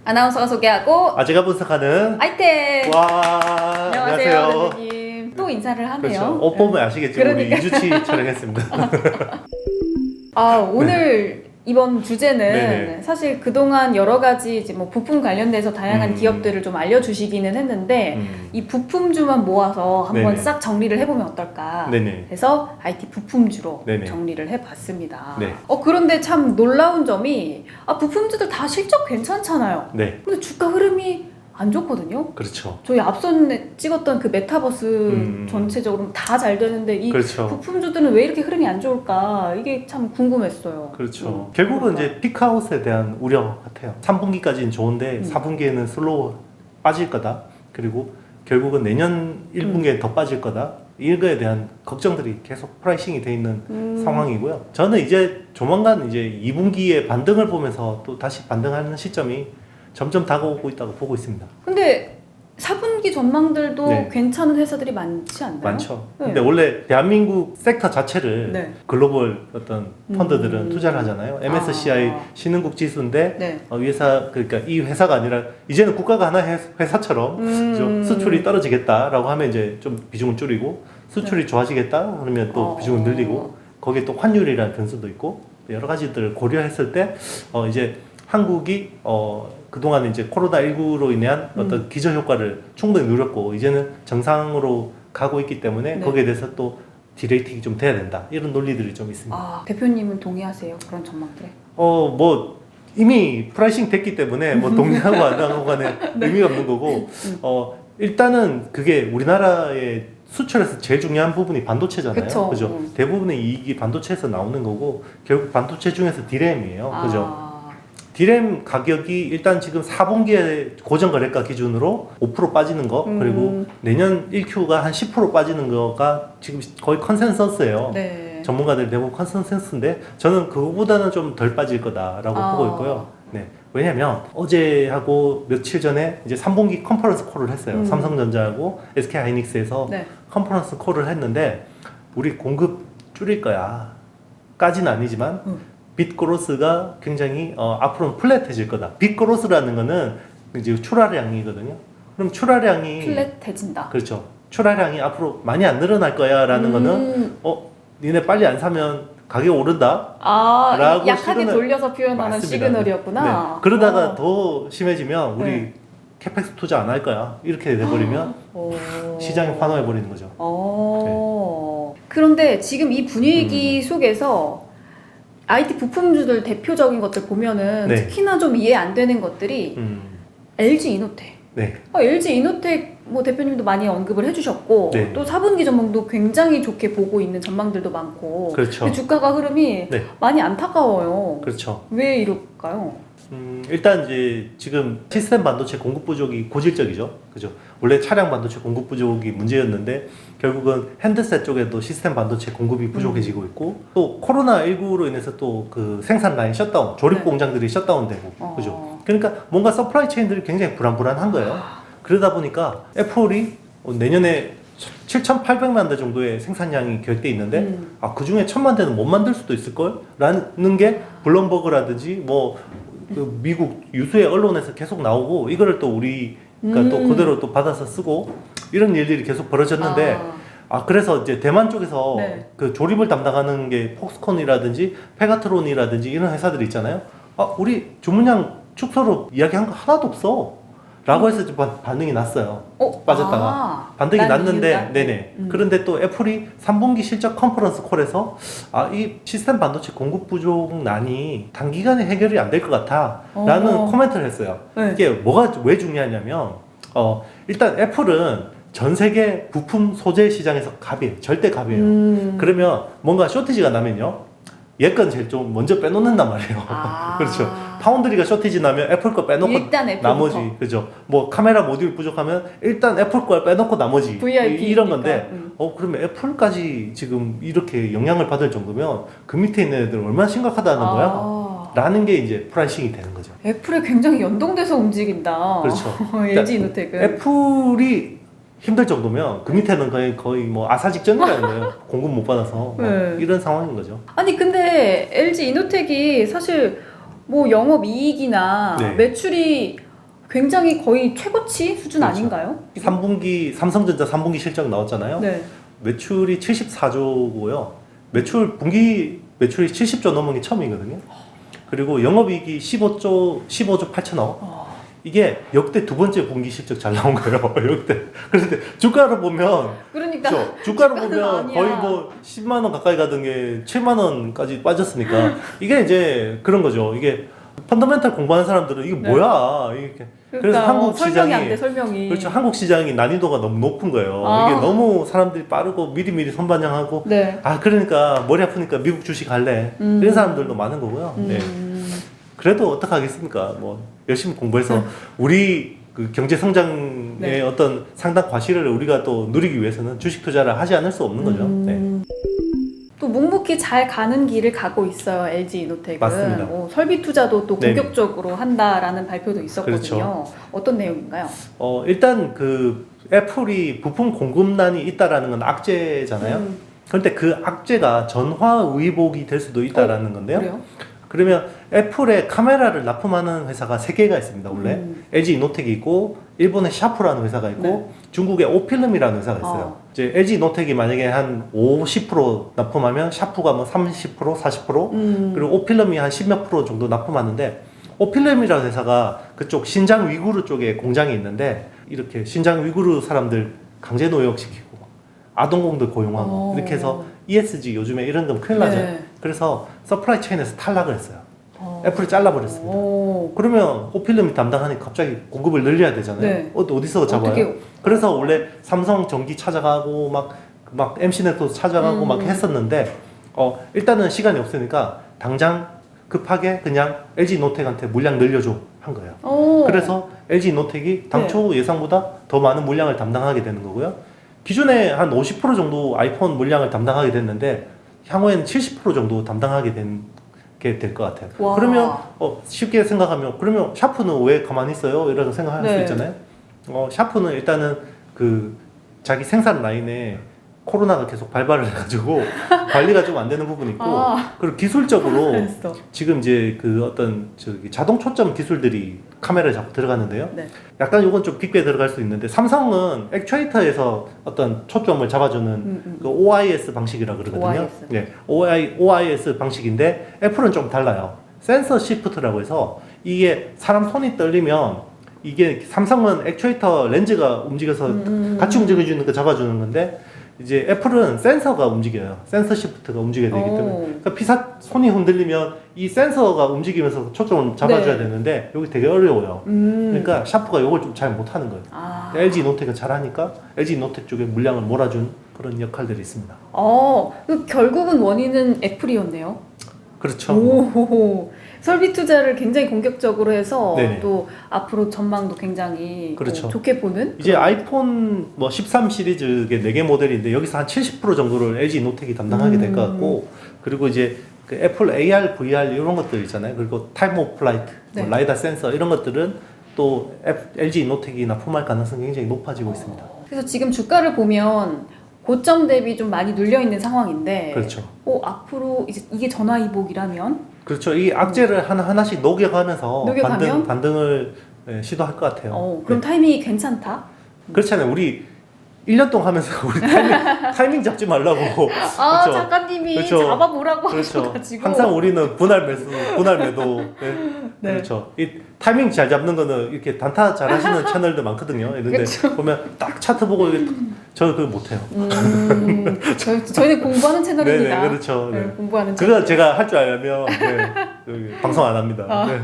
아나운서가 소개하고 아재가 분석하는 아이템. 와 안녕하세요 대표님. 또 인사를 하네요. 그렇죠. 옷 보면 아시겠지만 그러니까. 우리 2주치 촬영했습니다. 오늘 이번 주제는 네네. 사실 그동안 여러 가지 이제 뭐 부품 관련돼서 다양한 기업들을 좀 알려주시기는 했는데 이 부품주만 모아서 한번 네네. 싹 정리를 해보면 어떨까 네네. 해서 IT 부품주로 네네. 정리를 해봤습니다. 네. 그런데 참 놀라운 점이 부품주들 다 실적 괜찮잖아요. 네, 근데 주가 흐름이 안 좋거든요. 그렇죠. 저희 앞선 찍었던 그 메타버스 전체적으로 다 잘 되는데 이 그렇죠. 부품주들은 왜 이렇게 흐름이 안 좋을까 이게 참 궁금했어요. 그렇죠. 결국은 이제 피크아웃에 대한 우려 같아요. 3분기까지는 좋은데 4분기에는 슬로우 빠질 거다. 그리고 결국은 내년 1분기에 더 빠질 거다. 이거에 대한 걱정들이 계속 프라이싱이 돼 있는 상황이고요. 저는 이제 조만간 이제 2분기에 반등을 보면서 또 다시 반등하는 시점이 점점 다가오고 있다고 보고 있습니다. 근데 4분기 전망들도 네. 괜찮은 회사들이 많지 않나요? 많죠. 네. 근데 원래 대한민국 섹터 자체를 네. 글로벌 어떤 펀드들은 투자를 하잖아요. MSCI 신흥국 지수인데 네. 이 회사 그러니까 이 회사가 아니라 이제는 국가가 하나의 회사처럼 좀 수출이 떨어지겠다라고 하면 이제 좀 비중을 줄이고 수출이 좋아지겠다 그러면 또 비중을 늘리고 거기에 또 환율이라는 변수도 있고 여러 가지들을 고려했을 때 이제 한국이 그동안 이제 코로나19로 인한 어떤 기저 효과를 충분히 누렸고 이제는 정상으로 가고 있기 때문에 네. 거기에 대해서 또 디레이팅이 좀 돼야 된다 이런 논리들이 좀 있습니다. 대표님은 동의하세요? 그런 전망들에? 뭐 이미 프라이싱 됐기 때문에 뭐 동의하고 안 하고 간에 의미가 없는 거고 일단은 그게 우리나라의 수출에서 제일 중요한 부분이 반도체잖아요. 그쵸. 그죠? 대부분의 이익이 반도체에서 나오는 거고 결국 반도체 중에서 디램이에요. 그죠? 디램 가격이 일단 지금 4분기에 고정거래가 기준으로 5% 빠지는 거 그리고 내년 1Q가 한 10% 빠지는 거가 지금 거의 컨센서스예요. 네. 전문가들 대부분 컨센서스인데 저는 그거보다는 좀 덜 빠질 거다라고 보고 있고요. 네. 왜냐면 어제하고 며칠 전에 이제 3분기 컨퍼런스 콜을 했어요. 삼성전자하고 SK하이닉스에서 네. 컨퍼런스 콜을 했는데 우리 공급 줄일 거야 까지는 아니지만 빗그로스가 굉장히 앞으로는 플랫해질 거다. 빗그로스라는 거는 이제 출하량이거든요. 그럼 출하량이 플랫해진다. 그렇죠. 출하량이 앞으로 많이 안 늘어날 거야라는 거는 니네 빨리 안 사면 가격 오른다. 라고 약하게 시그널, 돌려서 표현하는 맞습니다. 시그널이었구나. 네. 그러다가 더 심해지면 우리 네. 캐펙스 투자 안 할 거야. 이렇게 돼버리면 시장이 환호해 버리는 거죠. 그런데 지금 이 분위기 속에서 IT 부품주들 대표적인 것들 보면은 네. 특히나 좀 이해 안 되는 것들이 LG 이노텍. 네. LG 이노텍 뭐 대표님도 많이 언급을 해주셨고 네. 또 4분기 전망도 굉장히 좋게 보고 있는 전망들도 많고 그렇죠. 근데 주가가 흐름이 네. 많이 안타까워요. 그렇죠. 왜 이럴까요? 일단 이제 지금 시스템 반도체 공급 부족이 고질적이죠. 그죠? 원래 차량 반도체 공급 부족이 문제였는데 결국은 핸드셋 쪽에도 시스템 반도체 공급이 부족해지고 있고 또 코로나19로 인해서 또 그 생산 라인 셧다운, 조립 네. 공장들이 셧다운되고 그죠? 그러니까 뭔가 서플라이 체인들이 굉장히 불안한 거예요. 그러다 보니까 애플이 내년에 7,800만 대 정도의 생산량이 계획돼 있는데 그 중에 1,000만 대는 못 만들 수도 있을 걸? 라는 게 블룸버그라든지 뭐 그 미국 유수의 언론에서 계속 나오고 이거를 또 우리가 또 그대로 또 받아서 쓰고 이런 일들이 계속 벌어졌는데 그래서 이제 대만 쪽에서 네. 그 조립을 담당하는 게 폭스콘이라든지 페가트론이라든지 이런 회사들이 있잖아요. 우리 주문량 축소로 이야기한 거 하나도 없어. 라고 해서 좀 반응이 났어요. 빠졌다가. 반등이 났는데, 이유가? 네네. 그런데 또 애플이 3분기 실적 컨퍼런스 콜에서 이 시스템 반도체 공급 부족난이 단기간에 해결이 안 될 것 같아. 라는 코멘트를 했어요. 네. 이게 왜 중요하냐면, 일단 애플은 전 세계 부품 소재 시장에서 갑이에요. 절대 갑이에요. 그러면 뭔가 쇼티지가 나면요. 얘 건 제일 좀 먼저 빼놓는단 말이에요. 그렇죠. 파운드리가 쇼티지 나면 애플 거 빼놓고 일단 애플부터. 나머지 그죠. 뭐 카메라 모듈 부족하면 일단 애플 걸 빼놓고 나머지 VIP 이런 건데 니까. 그러면 애플까지 지금 이렇게 영향을 받을 정도면 그 밑에 있는 애들 얼마나 심각하다는 거야? 라는 게 이제 프라이싱이 되는 거죠. 애플에 굉장히 연동돼서 움직인다. 그렇죠. LG 이노텍은. 애플이 힘들 정도면 그 밑에는 거의 뭐 아사 직전이라는 거예요. 공급 못 받아서 네. 이런 상황인 거죠. 아니 근데 LG 이노텍이 사실 뭐 영업 이익이나 네. 매출이 굉장히 거의 최고치 수준 그렇죠. 아닌가요? 3분기 삼성전자 3분기 실적 나왔잖아요. 네. 매출이 74조고요. 분기 매출이 70조 넘은 게 처음이거든요. 그리고 영업이익이 15조 8천억. 이게 역대 두 번째 분기 실적 잘 나온 거예요. 역대. 그런데 주가를 보면 그러니까 그렇죠? 주가를 주가는 보면 아니야. 거의 뭐 10만 원 가까이 가던 게 7만 원까지 빠졌으니까 이게 이제 그런 거죠. 이게 펀더멘탈 공부하는 사람들은 이게 네. 뭐야? 이게 그러니까 그래서 한국 설명이 시장이 안 돼, 설명이. 그렇죠. 한국 시장이 난이도가 너무 높은 거예요. 아. 이게 너무 사람들이 빠르고 미리미리 선반영하고 네. 그러니까 머리 아프니까 미국 주식 할래. 이런 사람들도 많은 거고요. 네. 그래도 어떡하겠습니까? 뭐 열심히 공부해서 우리 그 경제 성장의 네. 어떤 상당 과실을 우리가 또 누리기 위해서는 주식 투자를 하지 않을 수 없는 거죠. 네. 또 묵묵히 잘 가는 길을 가고 있어요. LG 이노텍은. 맞습니다. 설비 투자도 또 네네. 본격적으로 한다라는 발표도 있었거든요. 그렇죠. 어떤 내용인가요? 일단 그 애플이 부품 공급난이 있다라는 건 악재잖아요. 그런데 그 악재가 전화위복이 될 수도 있다라는 건데요. 그래요? 그러면 애플에 카메라를 납품하는 회사가 3개가 있습니다. 원래 LG 이노텍이 있고 일본의 샤프라는 회사가 있고 네. 중국의 오필름이라는 회사가 있어요. 이제 LG 이노텍이 만약에 한 50% 납품하면 샤프가 뭐 30%, 40% 그리고 오필름이 한 10몇 프로 정도 납품하는데 오필름이라는 회사가 그쪽 신장 위구르 쪽에 공장이 있는데 이렇게 신장 위구르 사람들 강제 노역시키고 아동공들 고용하고 이렇게 해서 ESG 요즘에 이런 건 큰일 나죠. 네. 그래서 서플라이 체인에서 탈락을 했어요. 애플이 잘라버렸습니다. 그러면 오필름이 담당하니까 갑자기 공급을 늘려야 되잖아요. 네. 어디서 잡아요? 어떻게요? 그래서 원래 삼성 전기 찾아가고 막 MC넷도 찾아가고 막 했었는데 일단은 시간이 없으니까 당장 급하게 그냥 LG 노텍한테 물량 늘려줘 한 거예요. 그래서 LG 노텍이 당초 예상보다 더 많은 물량을 담당하게 되는 거고요. 기존에 한 50% 정도 아이폰 물량을 담당하게 됐는데 향후에는 70% 정도 담당하게 될 것 같아요. 와. 그러면 쉽게 생각하면 그러면 샤프는 왜 가만히 있어요? 이런 생각할 네. 수 있잖아요. 샤프는 일단은 그 자기 생산 라인에 코로나가 계속 발발을 해가지고 관리가 좀 안 되는 부분이 있고 그리고 기술적으로 그랬어. 지금 이제 그 어떤 자동 초점 기술들이 카메라에 자꾸 들어가는데요. 네. 약간 이건 좀 빅배 들어갈 수 있는데 삼성은 액추에이터에서 어떤 초점을 잡아주는 그 OIS 방식이라 그러거든요. OIS. 네, OIS 방식인데 애플은 좀 달라요. 센서 시프트라고 해서 이게 사람 손이 떨리면 이게 삼성은 액추에이터 렌즈가 움직여서 같이 움직여주는 거 잡아주는 건데 이제 애플은 센서가 움직여요. 센서 시프트가 움직여야 되기 때문에 그러니까 손이 흔들리면 이 센서가 움직이면서 초점을 잡아줘야 되는데 여기 되게 어려워요. 그러니까 샤프가 이걸 좀 잘 못하는 거예요. LG 노텍은 잘하니까 LG 노텍 쪽에 물량을 몰아준 그런 역할들이 있습니다. 결국은 원인은 애플이었네요. 그렇죠. 오, 설비 투자를 굉장히 공격적으로 해서 네네. 또 앞으로 전망도 굉장히 그렇죠. 좋게 보는 이제 아이폰 뭐 13 시리즈의 4개 모델인데 여기서 한 70% 정도를 LG 노텍이 담당하게 될 것 같고 그리고 이제 그 애플 AR, VR 이런 것들 있잖아요. 그리고 타임 오브 플라이트, 뭐 라이다 센서 이런 것들은 또 LG 노텍이 납품할 가능성이 굉장히 높아지고 있습니다. 그래서 지금 주가를 보면 고점 대비 좀 많이 눌려 있는 상황인데 그렇죠. 앞으로 이제 이게 전화위복이라면 그렇죠. 이 악재를 하나씩 녹여가면서 녹여가면? 반등을 시도할 것 같아요. 그럼 타이밍이 괜찮다? 그렇잖아요. 우리 1년 동안 하면서 우리 타이밍 잡지 말라고. 그렇죠. 작가님이 그렇죠. 잡아보라고 그렇죠. 하셔가지고 항상 우리는 분할 매도. 네. 그렇죠. 이 타이밍 잘 잡는 거는 이렇게 단타 잘 하시는 채널들 많거든요. 그런데 그렇죠. 보면 딱 차트 보고 저 그거 못해요. 저희는 공부하는 채널입니다. 네네, 그렇죠. 네. 공부하는 채널. 그거 제가 할 줄 알면 여기 방송 안 합니다. 네.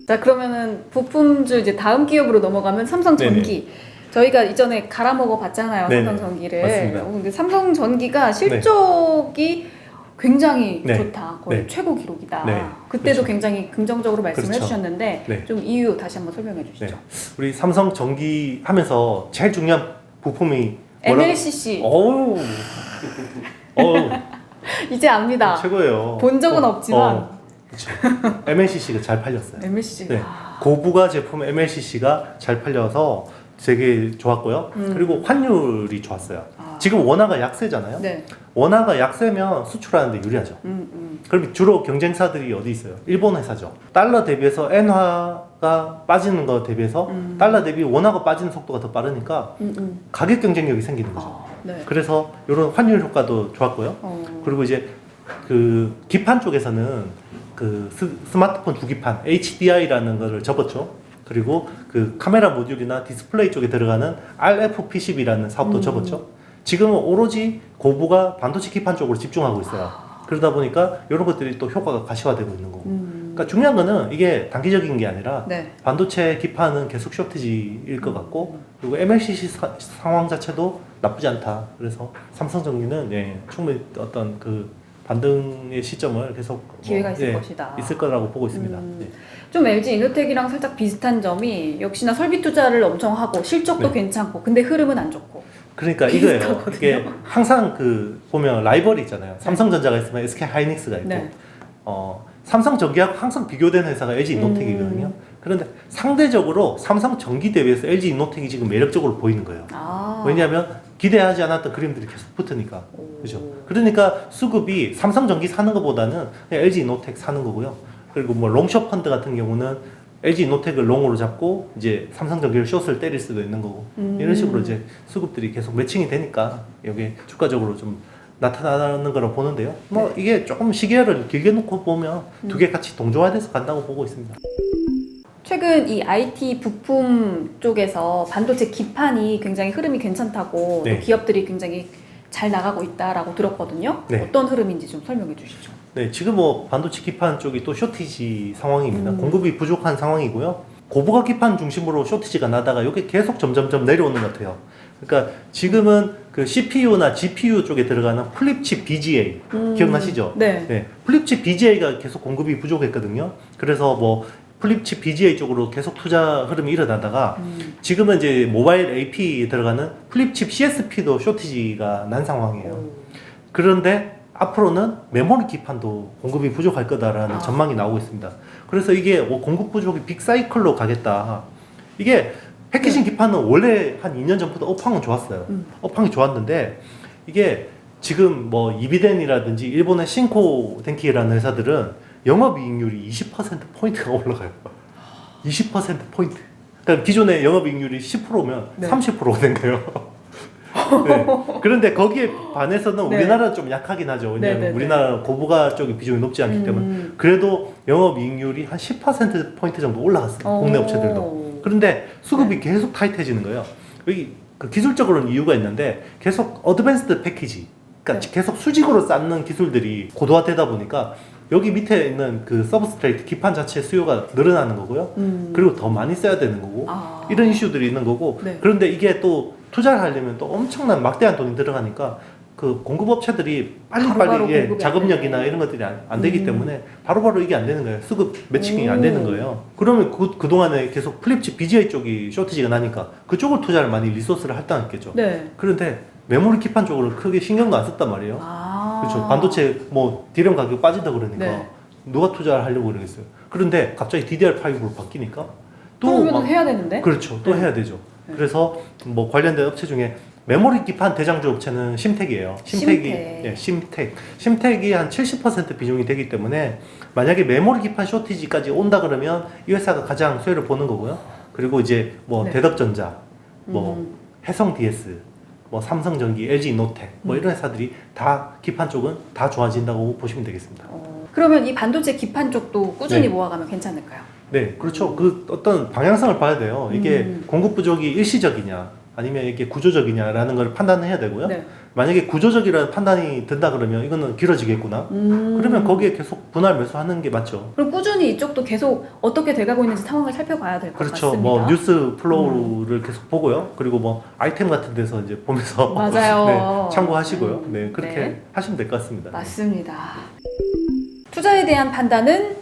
자, 그러면은 부품주 이제 다음 기업으로 넘어가면 삼성전기. 저희가 이전에 갈아먹어 봤잖아요. 네네. 삼성전기를. 맞습니다. 근데 삼성전기가 실적이 굉장히 좋다. 거의 네. 최고 기록이다. 네. 그때도 그렇죠. 굉장히 긍정적으로 말씀을 그렇죠. 해주셨는데 네. 좀 이유 다시 한번 설명해 주시죠. 네. 우리 삼성전기 하면서 제일 중요한 부품이 뭐라고? MLCC. 어우. 이제 압니다. 최고예요. 본 적은 없지만 그렇죠. MLCC가 잘 팔렸어요. MLCC. 네. 고부가 제품 MLCC가 잘 팔려서 되게 좋았고요. 그리고 환율이 좋았어요. 지금 원화가 약세잖아요. 네. 원화가 약세면 수출하는데 유리하죠. 그럼 주로 경쟁사들이 어디 있어요? 일본 회사죠. 달러 대비해서 엔화 원화가 빠지는 거 대비해서 달러 대비 원화가 빠지는 속도가 더 빠르니까 가격 경쟁력이 생기는 거죠. 네. 그래서 이런 환율 효과도 좋았고요. 그리고 이제 그 기판 쪽에서는 그 스마트폰 주기판 HDI라는 거를 접었죠. 그리고 그 카메라 모듈이나 디스플레이 쪽에 들어가는 RFP10이라는 사업도 접었죠. 지금은 오로지 고부가 반도체 기판 쪽으로 집중하고 있어요. 그러다 보니까 이런 것들이 또 효과가 가시화되고 있는 거고. 그러니까 중요한 거는 이게 단기적인 게 아니라 네. 반도체 기판은 계속 쇼티지일 것 같고, 그리고 MLCC 상황 자체도 나쁘지 않다. 그래서 삼성전기는 예, 충분히 어떤 그 반등의 시점을 계속 기회가 있을 예, 것이다. 있을 거라고 보고 있습니다. 예. 좀 LG 이노텍이랑 살짝 비슷한 점이 역시나 설비 투자를 엄청 하고 실적도 네. 괜찮고 근데 흐름은 안 좋고. 그러니까 이거예요. 비슷하거든요. 이게 항상 그 보면 라이벌이 있잖아요. 삼성전자가 있으면 SK 하이닉스가 있고, 네. 삼성전기하고 항상 비교되는 회사가 LG 이노텍이거든요. 그런데 상대적으로 삼성전기 대비해서 LG 이노텍이 지금 매력적으로 보이는 거예요. 왜냐하면 기대하지 않았던 그림들이 계속 붙으니까. 그죠? 그러니까 수급이 삼성전기 사는 것보다는 그냥 LG 이노텍 사는 거고요. 그리고 뭐 롱숏 펀드 같은 경우는 LG 이노텍을 롱으로 잡고 이제 삼성전기를 숏을 때릴 수도 있는 거고, 이런 식으로 이제 수급들이 계속 매칭이 되니까 여기 주가적으로 좀 나타나는 거로 보는데요. 뭐 이게 조금 시계를 길게 놓고 보면 두 개 같이 동조화돼서 간다고 보고 있습니다. 최근 이 IT 부품 쪽에서 반도체 기판이 굉장히 흐름이 괜찮다고 네. 또 기업들이 굉장히 잘 나가고 있다라고 들었거든요. 네. 어떤 흐름인지 좀 설명해 주시죠. 네, 지금 뭐 반도체 기판 쪽이 또 쇼티지 상황입니다. 공급이 부족한 상황이고요. 고부가 기판 중심으로 쇼티지가 나다가 이게 계속 점점점 내려오는 것 같아요. 그러니까 지금은 그 CPU나 GPU 쪽에 들어가는 플립칩 BGA 기억나시죠? 네. 네, 플립칩 BGA가 계속 공급이 부족했거든요. 그래서 뭐 플립칩 BGA 쪽으로 계속 투자 흐름이 일어나다가 지금은 이제 모바일 AP에 들어가는 플립칩 CSP도 쇼티지가 난 상황이에요. 그런데 앞으로는 메모리 기판도 공급이 부족할 거다라는 전망이 나오고 있습니다. 그래서 이게 공급 부족이 빅사이클로 가겠다. 이게 패키징 기판은 원래 한 2년 전부터 업황은 좋았어요. 업황이 좋았는데 이게 지금 뭐 이비덴이라든지 일본의 신코 덴키라는 회사들은 영업이익률이 20%포인트가 올라가요. 20%포인트. 그러니까 기존의 영업이익률이 10%면 네. 30%가 된 거예요. 네. 그런데 거기에 반해서는 네. 우리나라는 좀 약하긴 하죠. 왜냐하면 네, 네, 우리나라는 고부가 쪽이 비중이 높지 않기 때문에. 그래도 영업이익률이 한 10%포인트 정도 올라갔어요. 국내 업체들도. 그런데 수급이 계속 타이트해지는 거예요. 여기 그 기술적으로는 이유가 있는데 계속 어드밴스드 패키지, 그러니까 계속 수직으로 쌓는 기술들이 고도화되다 보니까 여기 밑에 있는 그 서브스트레이트 기판 자체 수요가 늘어나는 거고요. 그리고 더 많이 써야 되는 거고 이런 이슈들이 있는 거고. 네. 그런데 이게 또 투자를 하려면 또 엄청난 막대한 돈이 들어가니까 그 공급업체들이 빨리빨리 예, 작업력이나 이런 것들이 안 되기 때문에 바로바로 이게 안 되는 거예요. 수급 매칭이 안 되는 거예요. 그러면 그동안에 계속 플립칩 BGA 쪽이 쇼티지가 나니까 그쪽을 투자를 많이 리소스를 할당했겠죠. 네. 그런데 메모리 기판 쪽으로 크게 신경도 안 썼단 말이에요. 그렇죠. 반도체 뭐 디램 가격 빠진다 그러니까 네. 누가 투자를 하려고 그러겠어요. 그런데 갑자기 DDR5로 바뀌니까 또 그러면 막 해야 되는데? 그렇죠. 또 네. 해야 되죠. 네. 그래서 뭐 관련된 업체 중에 메모리 기판 대장주 업체는 심텍이에요. 심텍이 예, 심텍이 한 70% 비중이 되기 때문에 만약에 메모리 기판 쇼티지까지 온다 그러면 이 회사가 가장 수혜를 보는 거고요. 그리고 이제 뭐 네. 대덕전자, 뭐 해성 DS, 뭐 삼성전기, LG 이노텍 뭐 이런 회사들이 다 기판 쪽은 다 좋아진다고 보시면 되겠습니다. 그러면 이 반도체 기판 쪽도 꾸준히 네. 모아가면 괜찮을까요? 네, 그렇죠. 그 어떤 방향성을 봐야 돼요. 이게 공급 부족이 일시적이냐, 아니면 이게 구조적이냐라는 걸 판단해야 되고요. 네. 만약에 구조적이라는 판단이 든다 그러면 이거는 길어지겠구나. 그러면 거기에 계속 분할 매수하는 게 맞죠. 그럼 꾸준히 이쪽도 계속 어떻게 돼가고 있는지 상황을 살펴봐야 될 것 그렇죠. 같습니다. 뭐 뉴스 플로우를 계속 보고요. 그리고 뭐 아이템 같은 데서 이제 보면서 맞아요. 네, 참고하시고요. 네, 그렇게 네. 하시면 될 것 같습니다. 맞습니다. 투자에 대한 판단은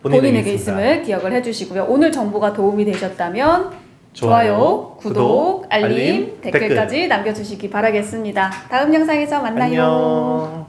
본인에게 있습니다. 있음을 기억을 해주시고요. 오늘 정보가 도움이 되셨다면 좋아요, 구독, 알림, 댓글까지 남겨주시기 바라겠습니다. 다음 영상에서 만나요. 안녕.